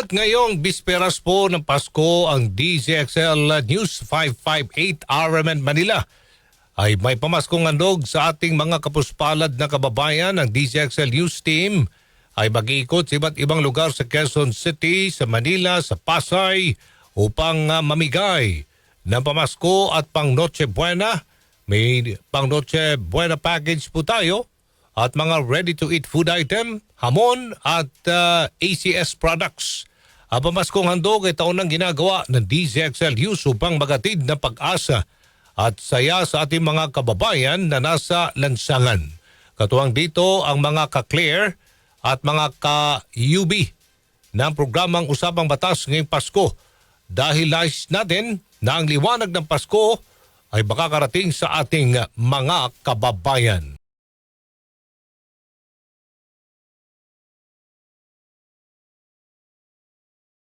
At ngayong bisperas po ng Pasko, ang DZXL News 558 RMN Manila ay may pamaskong handog sa ating mga kapuspalad na kababayan. Ang DZXL News Team ay mag-iikot sa iba't ibang lugar sa Quezon City, sa Manila, sa Pasay upang mamigay ng pamasko at pang Noche Buena. May pang Noche Buena package po tayo at mga ready-to-eat food item, hamon at ACS products. Ang pamaskong handog ay taon nang ginagawa ng DZXL News upang magatid ng pag-asa at saya sa ating mga kababayan na nasa lansangan. Katuwang dito ang mga ka-clear at mga ka-UB ng programang Usapang Batas ngayong Pasko. Dahil nais natin na ang liwanag ng Pasko ay makakarating sa ating mga kababayan.